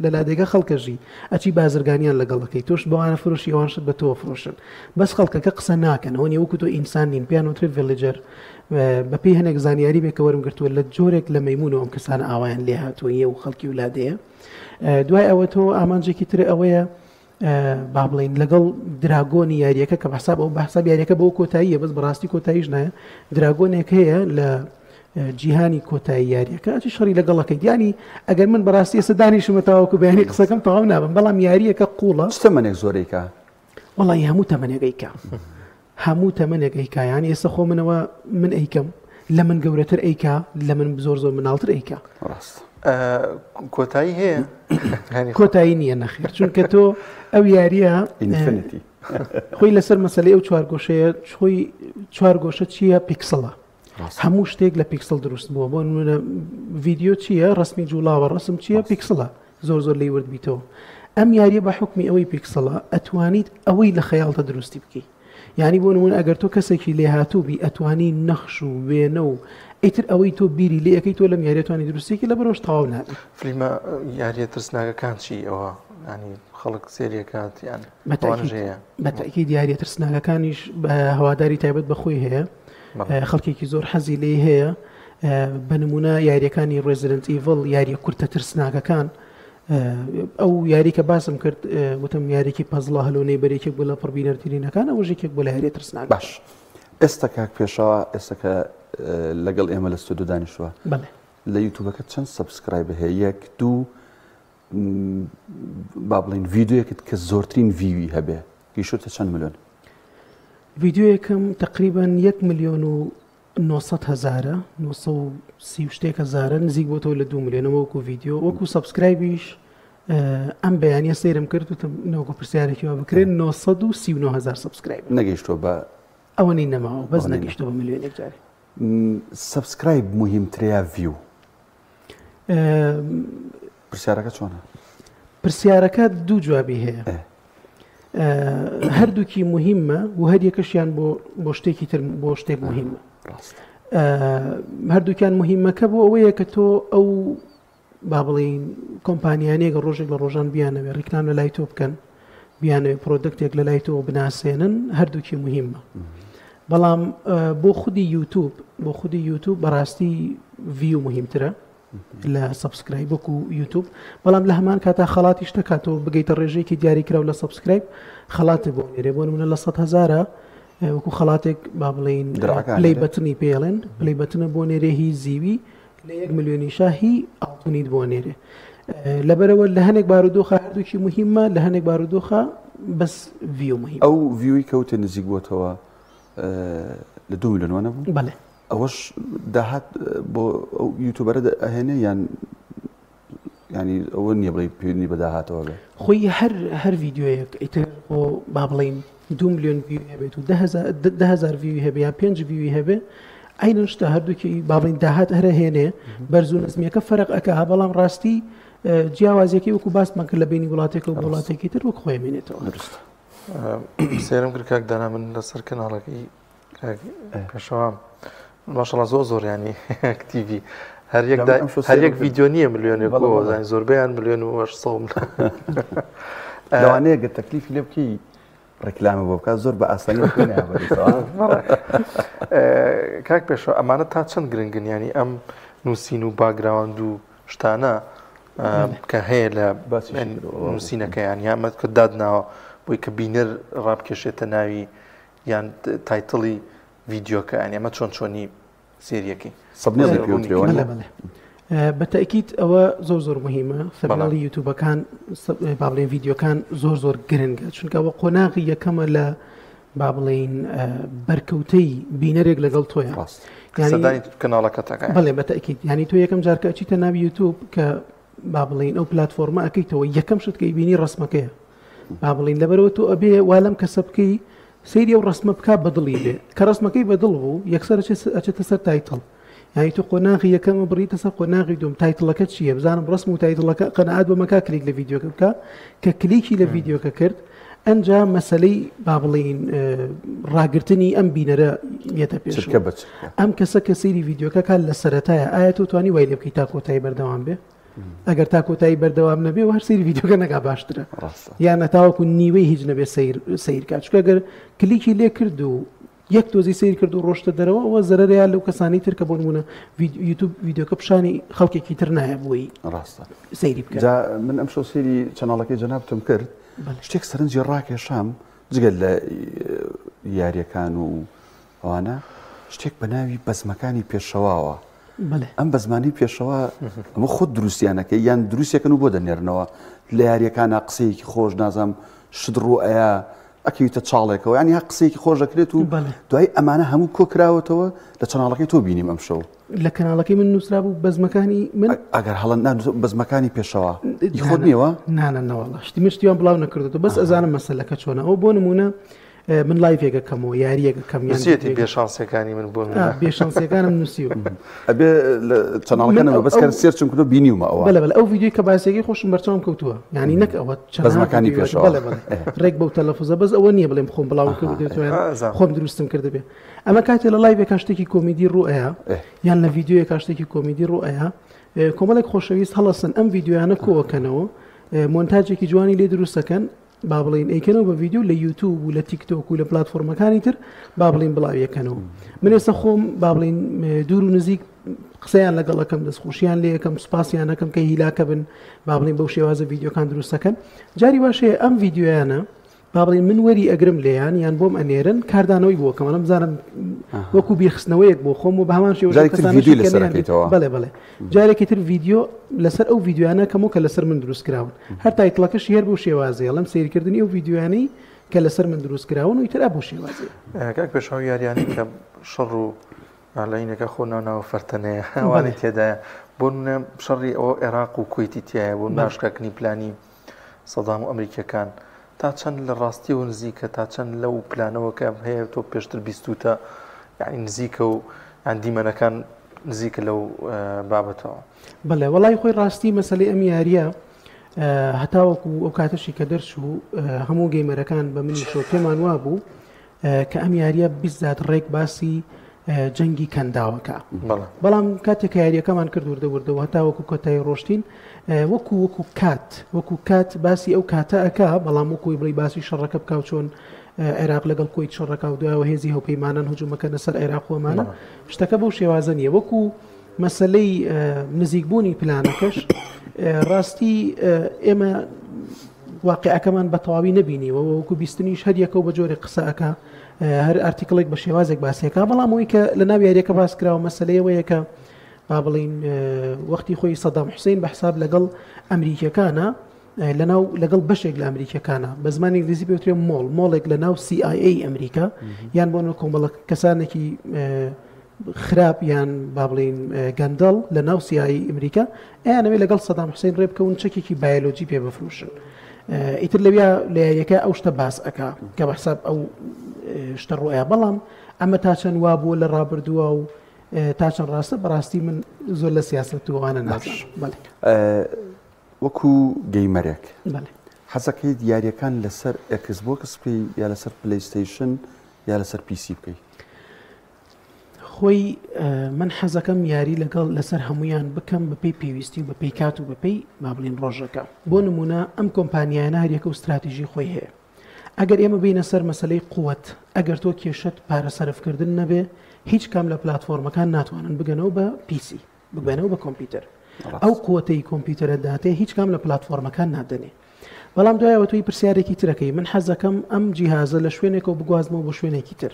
لە لادێگە خەڵکەژی ئەچی بازرگانیان لەگەڵەکەی تۆش بەوانە فرۆشی ئەوان شت بە تۆ فرۆشن بەس خەڵکەکە قسە ناکەن ئەوە نیوەکو تۆ ئینسان نین پیان وترێت ڤیلێجەر بەپێی هەنێک زانیاری بێ کە وەرم گرتووە لە جۆرێک لە مەیمونەوە ئەم کەسانە ئاوایان لێ هاتووە و خەڵکی ولادەیە دوای ئەوە تۆ ئامانجێکی تر ئەوەیە با بڵین لەگەڵ دراگۆنی یاریەکە کە بەحساب ئەو بەحساب یاریەکە بۆ کۆتاییە بەس بەڕاستی کۆتاییش نایە دراگۆنێک هەیە لە جیهانی کۆتایی یاریەکە ئەچی شەڕی لەگەڵەکەی ینی ئەگەر من بەڕاستی ئێستا دانیشمەتەواوەکو بەیانی قسەکەم تەواو نابم بەڵام یاریەکە قوڵە تەمەنێک زۆرێکە وەڵی هەموو تەمەنێکەیکە هەموو تەمەنێکەیکە یانی ئێستا خۆ منەوە من ئەیکەم لە من گەورەتر ئەیکا لە من زۆر مناڵتر ئەیکا کۆتایی هەیە کۆتایی نییە نەخێر چونکە تۆ ئەو یاریە خۆی لەسەر مەسەلەی ئەو چوارگۆشەیە خۆی چوارگۆشە چییە پیکسڵە هەموو شتێک لە پیکسل دروست بووە بۆ نمونە ڤیدیۆ چییە ڕسمی جوڵاوە ڕسم چییە پیکسڵە زۆر لی ورد بیتەوە ئەم یاریە بە حکمی ئەوەی پیکسڵە ئەتوانیت ئەوەی لە خەیاڵتە دروستی بکەی یعنی بۆ نمونە ئەگەر تۆ کەسێکی لێ هاتووبی ئەتوانی نەخش و وێنە و ئیتر ئەوەی تۆ بیری لێ ئەەکەی تۆ لەم یاریێتوانی دروستێکی لە بەرەوەش تەواو نابێت فلیمە یاریە ترسناکەکان چی ئەوە ینی خەڵک سێریەکات یان بەتەکی دیارە ترسناکەکانیش بە هەواداری تایبەت بەخۆی هەیە خەڵکێکی زۆر حەزی لێ هەیە بە نمونە یاریەکانی ڕێزیدنت ئیڤڵ یاریە کورتە ترسناکەکان ئەو یاریکە باسم کرد وتم یاریکی پەزڵە هەلۆنەی بەرێکێک بۆ لە پڕبینەرترینەکان ئەوە ژێکێک بۆ لە هەرێ ترسناک باش ئێستا کاک پێشەوە ئێستاکە لەگەڵ ئێمە لە ستودیۆ دانیشتووە لە یوتیوبەکە چەند سەبسکرایب هەیە یەک دوو با بڵین ڤیدیۆیەکت کە زۆرترین ڤیوی هەبێ گەیشتووەتە چەند ملیۆن ڤیدیۆیەکەم تقریبا 1,900,000 930 نزیک بۆتەوە لە 2 ملیۆنەوە وەکو ڤیدیۆ وەکو سەبسکرایبیش ئەم بەیانیە سەیرم کرد وتم نەوەکو پرسیارێکیەوە بکرێن 939,000 سبسکرایبر نەگەیشتۆ بە ئەوەنی نەماوە بەس نەگەیشتۆ بە ملیۆنێک جارێ. سبسکرایب مهمتریا ڤیو پرسیارەکە چۆنە؟ پرسیارەکە دوو جوابی هەیە، هەردووکی مهمە و هەر یەکەشیان بۆ شتێکی تر بۆ شتێک مهمە. هەردووکیان مهمەکە بۆ ئەوەیە کە تۆ ئەو با بڵین کۆمپانیانێکە ڕۆژێک لە ڕۆژان بیانەوێ ڕیکلام لە لای تۆ بکەن، بیانەوێ پرۆدەکتێک لە لای تۆ بناسێنن، هەردووکی مهمە. بەڵام بۆ خودی یوتوب بەڕاستی ڤیو مهمترە لە سبسکرایب وەکو یوتوب، بەڵام لە هەمان کاتا خەڵاتی شتەکاتەوە بگەیتە ڕێژەیەکی دیاریکراو لە سبسکرایب خەڵاتە بۆ نێرێ بۆ نمونە لە 100,000 وەکو خەڵاتێک با بڵین پلەی بەتنی پێڵێن پلەی بەتنە بۆ نێرێ هی زیوی لە 1 ملیۆنی شاهی ئاڵتونیت بۆ نێرێ. لەبەرەوە لە هەنێک بارودۆخە هەردووکی مهمە، لە هەنێک بارودۆخە بەس ڤیو مهم. ئەو ڤیوی کەوتە نزیک بووەتەوە لە 2 ملیۆن نەبوو؟ بەڵێ. ئەوەش داهات بۆ ئەو یوتوبەرە ئەهێنێ ینی ئەوە نییە بڵێ پێنی بەداهاتەوە بێ خۆی هەر ڤیددیۆیەک ئیتر بۆ با بڵین 2 ملیۆن ڤیو هەبێت و 10,000 ڤیوی هەبێ یا 5 ڤیوی هەبێ ئەینەن شتە هەردووکی با بڵین داهات هەرە هێنێ بەرز و نزمیەکە فەرق ئەکا بەڵام ڕاستی جیاوازیەکەی وەکو باسمان کرد لە بینی وڵاتێکە و وڵاتێکی تر وەک خۆی مێنێتەوە. سێرم کرد کاک دانا من لەسەر کەناڵەکەی پێشەوام ماشەڵڵا زۆر ینی ئەکتیڤی هەر یەک ڤیددیۆ نییە ملیۆنێک بۆ زۆربیان ملیۆن و 800 لەوانەیە گە تەکلیفی لێ بکەی ڕێکلامە بۆ بکات زۆر بە ئاسانی کاک پێشەوە ئەمانە تا چەند گرنگن ینی ئەم نووسین و باگراوند و شتانە کە هەیە لە نووسینەکەیان یامەد کە دادناوە بۆی کە بینەر ڕابکێشێتە ناوی یان تایتڵی ڤیددیۆکە ئەمە چۆنی سێریەکەی بەتەکیید ئەوە زۆر مهمە. فەرماڵی یوتوبەکان با بڵێن ڤیددیۆکان زۆر گرنگە چونکە ئەوە قۆناغی یەکەمە لە با بڵین بەرکەوتەی بینەرێک لەگەڵ تۆیە کەناڵەکەتەکە. بڵێ بەتەکیید ینی تۆ یەکەم جارکە ئەچیتە ناوی یوتوب کە با بڵین ئەو پلتفۆرمە ئەەکەیتەوە یەکەم شت کە بینی ڕسمەکەیە با بڵین لەبەرەوە تۆ ئەبێ وا لەم کەسە بکەی سەیری ئەو ڕسمە بک بەدڵی بێ کە ڕسمەکەی بەدڵ بوو یەکسەر ئەچێتە سەر تایتڵ یانی تو قۆناغی یەکەمە بڕیتە سەر قۆناغی دوم تایتڵەکە چییە بزانم ڕسم و تایتڵەکە قەنەعات بە مەکا کلیک لە ڤیددیۆکە بکە کە کلیکی لە ڤیددیۆکە کرد ئەنجا مەسلەی با بڵین ڕاگررتنی ئەم بینەرە یەتە پێش ئەم کەسە کە سەیری ڤیددیۆکە کات لە سەرەتایە ئایا تۆ توانی وای لێ بکەی تا کۆتایی بەردەوام بێ ئەگەر تا کۆتایی بەردەوام نەبێ و هەر سەیری ڤیددیۆکە نەگا باشترە یان نەتاوەکو نیوەی هیچ نەبێ سیرکات چکە ئەگەر کلیکی لێ کرد و یەک تۆزی سیر کرد و ڕۆشتە دەرەوە ئەوە زەرەرەیە لەو کەسانی تر کە بۆ نمونە یوتوب ڤیددیۆکە پیشانی خەڵکێکی تر نایە بۆی ڕاستە سەیری بکە. من ئەم شەو سێری چەناڵەکەی جەنابتم کرد شتێک سەرنجی ڕاکێشام جگەل لە یاریەکان و ئەوانە شتێک بە ناوی بەزمەکانی پێشەواوە. ئەم بەزمانی پێشەوە ئەمە خۆت دروستیانەکەی یان دروستیەکەن و بۆ دەنێرنەوە لە یاریەکانە قسەیەکی خۆش نازام شدڕۆ ئەیە ئەکەویتە چاڵێکەوە ینی ها قسەیەکی خۆش دەکرێت و دوای ئەمانە هەموو کۆکراوەتەوە لە چەناڵەکەی تۆ بینیم ئەم شەو لە کەناڵەکەی من نووسرا بوو بەزمەکانی من ئەگەر هەڵەن بەزمەکانی پێشەوە خۆت نیەوە نانەوەڵ شتی مشتیان بڵاو نەکردێتەوە بەس ئەزانم مەسەلەکە چۆنە ئەو بۆ نمونە من لایڤێکە کەمەوە یاریەکە کەمیانێتی بێشانسەکانی من بۆ بێشانسەکانم نووسیوە ئەبێ لە چەناڵەکانەوە بەسکە سێرچم کردو بینیومە ئەوە بەڵێ ئەو ڤیددیۆی کە باسێکی خۆشم بەرچاوم کەوتووە ینی نەک ئەوە بەزمەکانی پێشەوە ڕێک بەو تەلەفۆزە بەس ئەوە نییە بڵێم خۆم بڵاو کردێتەوە خۆم دروستم کرده بێ ئەمە کاتێ لە لایڤێکا شتێکی کۆمیدی ڕوئەیە یان لە ڤیددیۆیەکا شتێکی کۆمیدی ڕوئەیە کۆمەڵێک خۆشەویست هەڵەسن ئەم ڤیددیۆیانە کۆوەکەنەوە مۆنتاژێکی جوانی لێ دروستەکەن با بڵین ئەیکەنەوە بە ڤیددیۆ لە یوتیوب و لە تیکتۆک و لە پلتفۆرمەکانی تر با بڵین بڵاویەکەنەوە من ئێستا خۆم با بڵین دوور و نزیک قسەیان لەگەڵەکەم دەستخۆشییان لێ یەکەم سوپاسیانەکەم کە هیلاکە بن با بڵین بەو شێوازە ڤیددیۆکان دروستەکەن جاری باشەیە ئەم ڤیددیۆیانە با بڵین من وەری ئەگرم لێیان یان بۆم ئەنێرن کاردانەوەی بۆ کەمەڵم بزانم وەکو بیرخستنەوەیەک بۆ خۆم و بە هەمان شێوە بڵێ جارێکی تر ڤیددیۆ لەسەر ئەو ڤیددیۆیانە کەمەوە کە لەسەر من دروست کراون هەر تایتڵەکەش هێر بۆ شێوازەیە لەم سیرکردنی ئەو ڤیددیۆیانەی کە لەسەر من دروست کراون و ئیتر بۆ شێوازەیە کاک پێشەوە یاریانی کە شەڕ و ئالینەکە خۆ ناو فەرتەنەیە ئەوانی تێدایە بۆ شەڕی ئەوە عێراق و کوێتی تایە بۆ ناشکاکنی پلانی سەدام و ئەمریکەکان تا چەند لە ڕاستی و نزیکە تا چەند لەو پلانەوەکە هەیە تۆ پێشتر بیستوتە یعنی نزیکە و دیمەنەکان نزیکە لەو بابەتەوە. بەڵێ وەڵای خۆی ڕاستی مەسەلەی ئەم یاریە هەتاوەکو ئەو کاتەشی کە دەرچوو هەموو گەیمەرەکان بە منیشەوە پێمان وابوو کە ئەم یاریە بیزات ڕێک باسی جەنگی کەنداوەکە. بەڵام کاتێک یاریەکەمان کرد وردەوردەوە هەتاوەکو کۆتایی ڕۆشتین وەکو کات باسی ئەو کاتە ئەکا بەڵام وەکوی بڵی باسی شەڕەکە بکاو چۆن عێراق لەگەڵ کۆیت شەڕەکە و دوایەوە هێزی هەوپەیمانان هجوومەکە لەسەر عێراق وەمانە شتەکە بەو شێوازە نیە. وەکو مەسەلەی نزیکبوونی پلانەکەش ڕاستی ئێمە واقعەکەمان بە تەواوی نەبینیوە وەکو بیستنیش هەریەکە و بە جۆرێک قسەکە هەر ئارتیکڵێک بە شێوازێک باسیەکە بەڵام ئەوەی کە لە ناو یاریەکە باس کراوە مەسەلەیەوەیە کە با بڵین وەختی خۆی سەدام حوسێن بە حساب لەگەڵ ئەمریکیەکانە لەگەڵ بەشێک لە ئەمریکیەکانە بە زمانی ئینگلیزی پێوترێ مۆڵێک لە ناو CIA ئەمریکا یان بۆ کۆمەڵە کەسانێکی خراپ یان با بڵین گەندەڵ لە ناو CIA ئەمریکا ئەیانەوێت لەگەڵ سەدام حوسێن ڕێ بکەون چەکێکی بایۆلۆجی پێ بفروشن. ئیتر لەویا لە یاریەکە ئەو شتە باس ئەکا کە بە حساب ئەو شتە ڕۆیە بەڵام ئەمە تا چەند وا بووە لە ڕابردووە و تا چەند ڕاستە بەڕاستی من زۆر لە سیاست وانە نازانم. وەکو گەیمەرێک حەزەکەی یاریەکان لەسەر ئەکسبۆکس بکەی یا لەسەر پلەیستیشن یا لەسەر پیسی بکەی؟ خۆی من حەزەکەم یاری لەگەڵ لەسەر هەمویان بکەم بەپێی پێویستی و بەپێی کات و بەپێی مابلین ڕۆژەکە. بۆ نمونە ئەم کۆمپانیایانە هەریەکە و استراتیژی خۆی هەیە. ئەگەر ئێمە بینە سەر مەسەلەی قووەت ئەگەر تۆ کێشت پارە سەرفکردن نەبێ هیچ کام لە پلاتفۆرمەکان ناتوانن بگەنەوە بە پیسی بگەنەوە بە کۆمپیوتەر. ئەو قووەتەی کۆمپیوتەرە داتێ هیچ کام لە پلاتفۆرمەکان نادەنێ. بەڵام دوایەوە توی پرسیارێکی ترەکەی من حەزەکەم ئەم جیهازە لە شوێنێکەوە بگوازمەوە بۆ شوێنێکی تر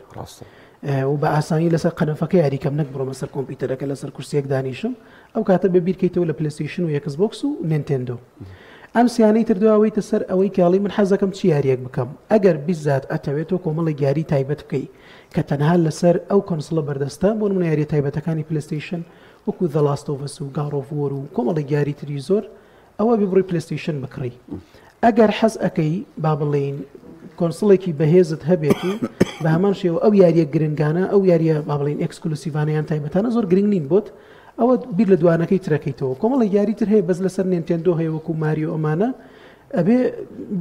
و بە ئاسانی لەسەر قەنەفەکە یاریکەم نەک بڕۆمە سەر کۆمپیوتەرەکە لەسەر کورسێک دانیشم ئەو کاتە بەبیرکەیتەوە لە پلەیستیشن و ئەکسبۆکس و نینتێندۆ. ئەم سیانەی تر دواوەیتە سەر ئەوەی کاڵی من حەزەکەم چی یاریەک بکەم ئەگەر بیزات ئەتەوێتەوە کۆمەڵی یاری تایبەت بکەی کە تەنها لەسەر ئەو کۆنسڵە بەردەستە بۆ نمونە یاری تایبەتەکانی پلەیستیشن وەکو The Last of Us و God of War و کۆمەڵی یاری تری زۆر ئەوە ببڕی پلەیستیشن بکڕی. ئەگەر حەز ئەەکەی با بڵین کۆنسڵێکی بەهێزت هەبێت و بە هەمان شێوە ئەو یاریە گرنگانە ئەو یاریە با بڵین ئەکسکلوسیڤانیان تایبەتانە زۆر گرنگ نین بۆت ئەوە بیر لە دوانەکەی ترەکەیتەوە کۆمەڵی یاری تر هەیە بەس لەسەر نینتێندۆ هەیە وەکو ماریۆ ئەمانە ئەبێ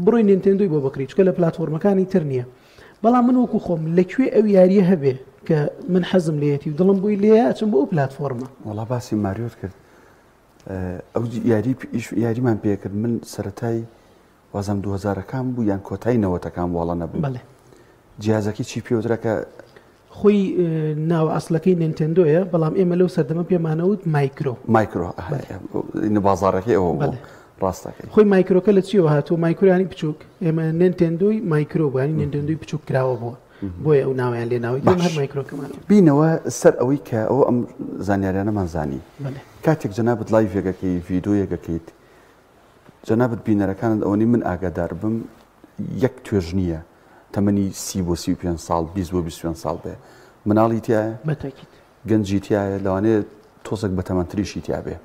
بڕۆی نینتێندۆی بۆ بکڕی چکە لە پلاتفۆرمەکانی تر نییە. بەڵام من وەکو خۆم لەکوێ ئەو یاریە هەبێ کە من حەزم لێتی و دڵم بووی لێە ئەچم بۆ ئەو پلاتفۆرمە. وەڵا باسی ماریۆت کرد ئەو یاریمان پێکرد من سەرەتای وازم 2000ەکان بوو یان کۆتایی نەوەتەکان وڵە نەبوو. جیازەکەی چی پێوترەکە خۆی ناو ئەسلەکەی نینتێندۆیە بەڵام ئێمە لەو سەردەمە پێمانەوت مایکرۆ بازارەکەی ئەوە ڕاستەکەی خۆی مایکرۆکە لە چیەوە هاتووە مایکرۆیانی بچووک ئێمە نینتێندۆی مایکرۆ بووانی نینتێندۆی بچووک کراوە بووە بۆیە ئەو ناویان لێ ناوی هەر مایکرۆکەمان بینەوە سەر ئەوەی کە ئەو ئەم زانیاریانەمان زانی کاتێک جەنابەت لایڤێکەکەی ڤیدۆیەکەکەیت جەنابەت بینەرەکانت ئەوەی من ئاگادار بم یەک توێژ نییە تەمەنی 30 بۆ 35 ساڵ 20 بۆ 25 ساڵ بێ مناڵی تایە گەنجی تایە لەوانەیە تۆزێک بە تەمەنتریشی تیا بێ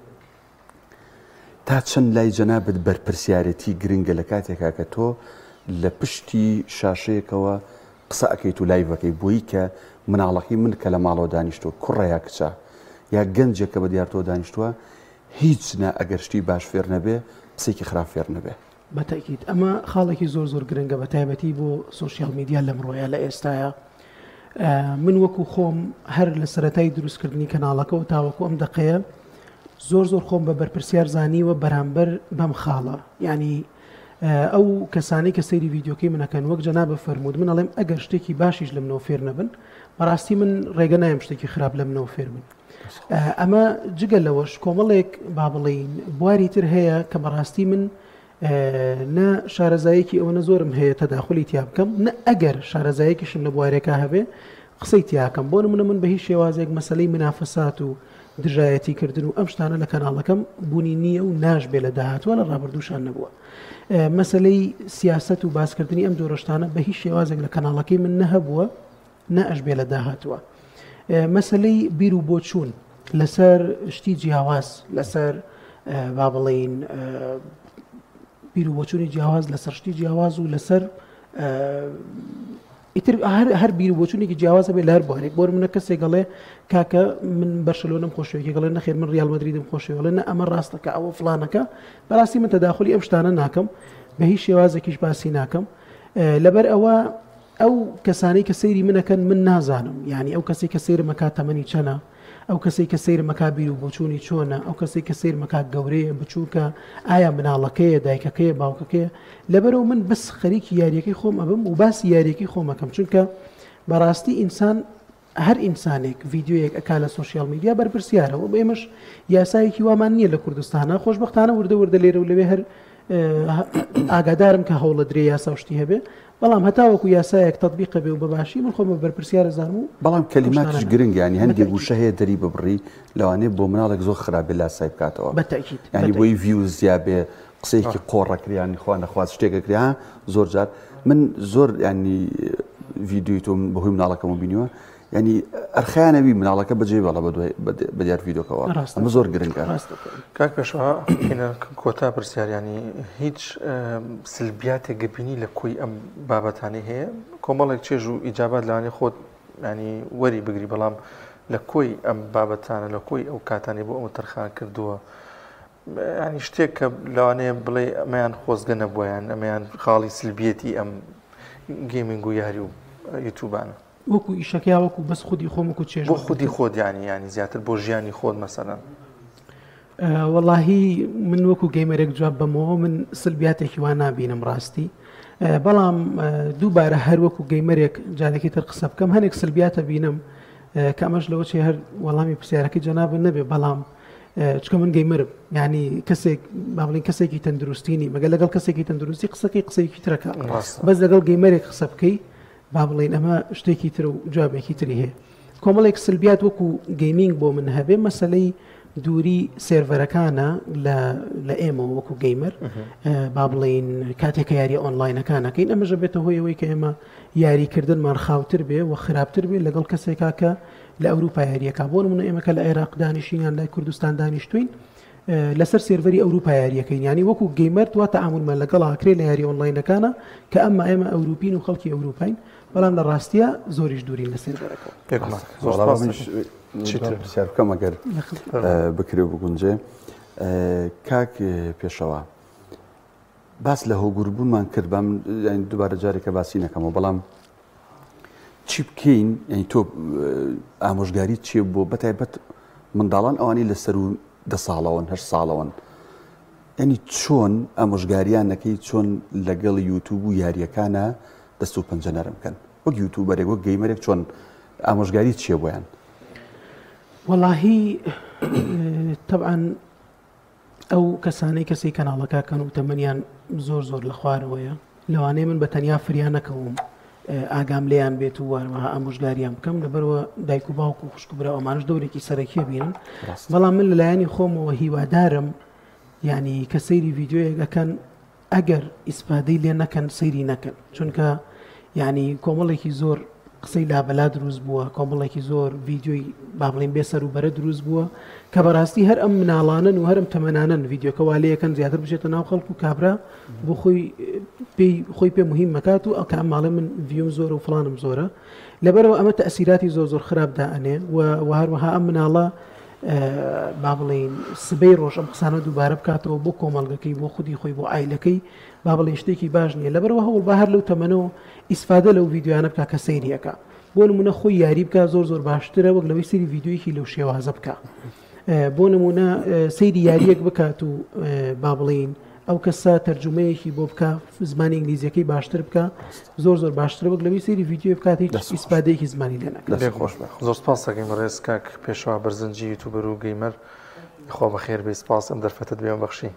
تا چەند لای جەنابەت بەرپرسیارەتی گرنگە لە کاتێکا کە تۆ لە پشتی شاشەیەکەوە قسە ئەەکەیت و لایڤەکەی بۆی کە مناڵەکەی من کە لە ماڵەوە دانیشتۆ کوڕە یا کچە یا گەنجێکە بە دیارتۆ دانیشتووە هیچ ئەگەر شتی باش فێر نەبێ قسێکی خراپ فێر نەبێ. بەتەکیت ئەمە خاڵێکی زۆر گرنگە بە تایبەتی بۆ سوۆسیال میدیا لەم ڕۆیە لە ئێستاە من وەکو خۆم هەر لە سەرەتای دروستکردنی کەناڵەکە و تاوەکو ئەم دقەیە زۆر خۆم بە بەرپرسیار زانیوە بەرامبەر بەم خاڵە ینی ئەو کەسانی کە سەیری ڤیدیۆکەی منەکەن وەک جەنابە فەرموود من ئەڵێم ئەگەر شتێکی باشیش لە منەوە فێر نەبن بەڕاستی من ڕێگە نایم شتێکی خراپ لە منەوە فێر بن. ئەمە جگە لەوەش کۆمەڵێک با بڵین بواری تر هەیە کە بەڕاستی من نە شارەزایەکی ئەوە زۆرم هەیە تەداخلی تیا بکەم نە ئەگەر شارەزایەکیشم لە بوارێکە هەبێ قسەی تیاکەم بۆ نمونە من بە هیچ شێوازێک مەسەلەی منافەسات و دژایەتی کردن و ئەم شتانە لە کەناڵەکەم بوونی نییە و ناشبێ لە داهاتوە لە ڕابردووشان نەبووە. مەسەلەی سیاست و باسکردنی ئەم جۆرەشتانە بە هیچ شێوازێک لە کەناڵەکەی من نەهەبووە نە ئەشبێ لە داهاتوە. مەسەلەی بیر و بۆچوون لەسەر شتی جیاواز لەسەر با بڵێن بیر و بۆچوونی جیاواز لەسەر شتی جیاواز و لەسەر ئیتر هەر بیر و بۆچوونێکی جیاوازە بێ لە هەر بوارێک بۆ منە کەسێک گەڵێ کاکە من بەرشلۆنەم خۆشەوێکی گەڵێ نەخێر من ریال مەدریدم خۆشەوێڵێ نە ئەمە ڕاستەکە ئەوە فڵانەکە بەڕاستی من تەداخلی ئەم شتانە ناکەم بە هیچ شێوازێکیش باسی ناکەم لەبەر ئەوە ئەو کەسانەی کە سەیری منەکەن من نازانم یعنی ئەو کەسێک کە سەیرم مەکات تەمەنی چەنە ئەو کەسێک کە سەیرم مەکات بیر و بۆچوونی چۆنە ئەو کەسێک کە سەیرم مەکات گەورەیە بچووکە ئایا مناڵەکەیە دایکەکەیە باوکەکەیە لەبەرەوە من بەس خەریکی یاریەکەی خۆم ئەبم و باسی یاریەکەی خۆم ئەەکەم چونکە بەڕاستی ئینسان هەر ئینسانێک ڤیددیویەک ئەکا لە سوۆسیال میدیا بەرپرسیارەوە بە ئێمەش یاسایەکی وامان نییە لە کوردستانە خۆشبەختانە وردە لێرە و لەوێ هەر ئاگادارم کە هەوڵە درێ یاسا شتی هەبێ بەڵام هەتاوەکو یاسایەک تەطبیقە بێ و بەباشی من خۆمە بەرپرسیارە زانم و بەڵام کەلیماتش گرنگیانی هەندێک گوشە هەیە دەری ببڕی لەوانەیە بۆ مناڵێک زۆر خراپێ لاسای بکاتەوە بەتەکید ینی بۆی ڤیوز زیا بێ قسەیەکی قۆڕەکریانی خوا نەخواست شتێکەکریا زۆر جار من زۆر ینی ڤیددیوی تۆ بەهۆی مناڵەکەم و بینیوە ینی ئەرخیانەوی مناڵەکە بەجێ بەڵە بە دیار ڤیددیۆکەوە ئەمە زۆر گرنگە کاک پێشەوە کۆتا پرسیاریانی هیچ سلبیاتێک گەبینی لە کۆی ئەم بابەتانی هەیە کۆمەڵێک چێژ و ئیجابات لەوانێ خۆت ینی وەری بگری بەڵام لە کۆی ئەم بابەتانە لە کۆی ئەو کاتانی بۆ ئەو تەرخان کردووە ینی شتێک کە لەوانەیە بڵێ ئەمەیان خۆزگە نەبوویان ئەمەیان خاڵی سلبیەتی ئەم گێمینگ و یاری و یوتیوبانە وەکو ئیشەکەیا وەکو بەس خودی خۆم وەکو چێژ بۆ خودی خۆت ینی زیاتر بۆ ژیانی خۆت مەسەلەن وەڵاهی من وەکو گەیمەرێک جواب بەمەوە من سلبیاتێکی وان نابینم ڕاستی بەڵام دووبارە هەر وەکو گەیمەرێک جارێکی تر قسە بکەم هەنێک سلبیاتە بینم کە ئەمەش لەوە چێ هەر وەڵامی پرسیارەکەی جەنابە نەبێ بەڵام چکە من گەیمەرم ینی کەسێک باڵین کەسێکی تەندروستینی مەگەل لەگەڵ کەسێکی تەندروستی قسەکەی ترەکە بەس لەگەڵ گەیمەرێک قسە بکەی با بڵێن ئەمە شتێکی تر و جوابێکی تری هەیە کۆمەڵێک سلبیات وەکو گەیمینگ بۆ من هەبێ مەسلەی دووری سێرڤەرەکانە لە ئێمە وەکو گەیمەر با بڵێن کاتێکە یاری ئۆنلاینەکانەکەین ئەمەژە بێتە هۆیەوەی کە ئێمە یاریکردنمان خاوتر بێ و خراپتر بێ لەگەڵ کەسێکا کە لە ئەوروپا یاریەکە بۆ نمونە ئێمە کە لە عێراق دانیشتین لای کوردستان دانیشتوین لەسەر سێرڤەری ئەوروپا یاریەکەین ینی وەکو گەیمەر دواتە ئامونمان لەگەڵ ئاکرێ لە یاری ئۆنلاینەکانە کە ئەمما ئێمە ئەوروپین و خەڵکی ئەوروپین بەڵام لە ڕاستیە زۆریش دوورین لە سێرڤەرەکە پرسیار بکەم ئەگەر بکرێ بگونجێ کاک پێشەوە باس لە هۆگوربوونمان کرد بەم دووبارە جارێکە باسی نەکەمەوە بەڵام چی بکەین یعنی تۆ ئامۆژگاری چیە بۆ بەتایبەت منداڵان ئەوانەی لەسەر و 10 ساڵەوەن 8 ساڵەوەن ینی چۆن ئامۆژگاریانەکەی چۆن لەگەڵ یوتیوب و یاریەکانە دەست و پەنجە نەرم بکەن وەک یوتیوبەرێک وەک گەیمەرێک چۆن ئامۆژگاری چیە بۆیان وەڵاهی طبعاً ئەو کەسانەی کەسی کەناڵەکەکەن و تەمەنیان زۆر لە خوارەوەیە لەوانەیە من بە تەنیا فریان نەکەوم ئاگام لێیان بێت و وارمەها ئامۆژگاریان بکەم لەبەرەوە دایک و باوک و خوشک و برا ئەمانش دەورێکی سەرەکیە بینن بەڵام من لەلایەنی خۆمەوە هیوادارم ینی کە سەیری ڤیددیۆیەک ئەکەن ئەگەر ئیسپادەی لێ نەکەن سەیری نەکەن چونکە ینی کۆمەڵێکی زۆر قسەی لابەلا دروست بووە کۆمەڵێکی زۆر ڤیددیۆی با بڵێن بێسەر و بەرە دروست بووە کە بەڕاستی هەر ئەم مناڵانن و هەرم تەمەنانن ڤیددیۆکە والەیەکەن زیاتر بچێتە ناو خەڵک و کابرا بۆ خۆی پێ مهم مەکات و ئەو کە ئەماڵێ من ڤیۆم زۆرە و فڵانم زۆرە لەبەرەوە ئەمە تەئسیراتی زۆر خراپدا ئەنێ و هەروەها ئەم مناڵە با بڵێن سبەی ڕۆژ ئەم قسانە دووبارە بکاتەوە بۆ کۆمەڵگەکەی بۆ خودی خۆی بۆ ئایلەکەی با بڵێن شتێکی باش نییە لەبەرەوە هەوڵ با هەر لەو تەمەنەوە ئیسفادە لەو ڤیددیۆیانە بکە کە سەیریەکە بۆ نمونە خۆی یاری بکە زۆر باشترە وەک لەوەی سەیری ڤیددیۆیەکی لەو شێوازە بکە بۆ نمونە سەیری یاریەک بکات و با بڵێن ئەو کەسە تەرجمەیەکی بۆ بکە زمانی ئینگلیزیەکەی باشتر بکە زۆر باشترە وەک لەوەی سەیری ڤیددیۆ بکات هیچ ئیسپادەیەکی زمانی لێ نەکات خۆش زۆر سپاس دەکەین ڕێز کاک پێشەوا بەرزنجی یوتیوبەر و گەیمەر خۆ بەخێر بێ سپاس ئەم دەرفەتت بێم بەخشی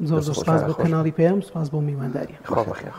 زۆر سپاس بۆ کەناڵی پێیان سپاس بۆ میوانداری خۆ بەخێر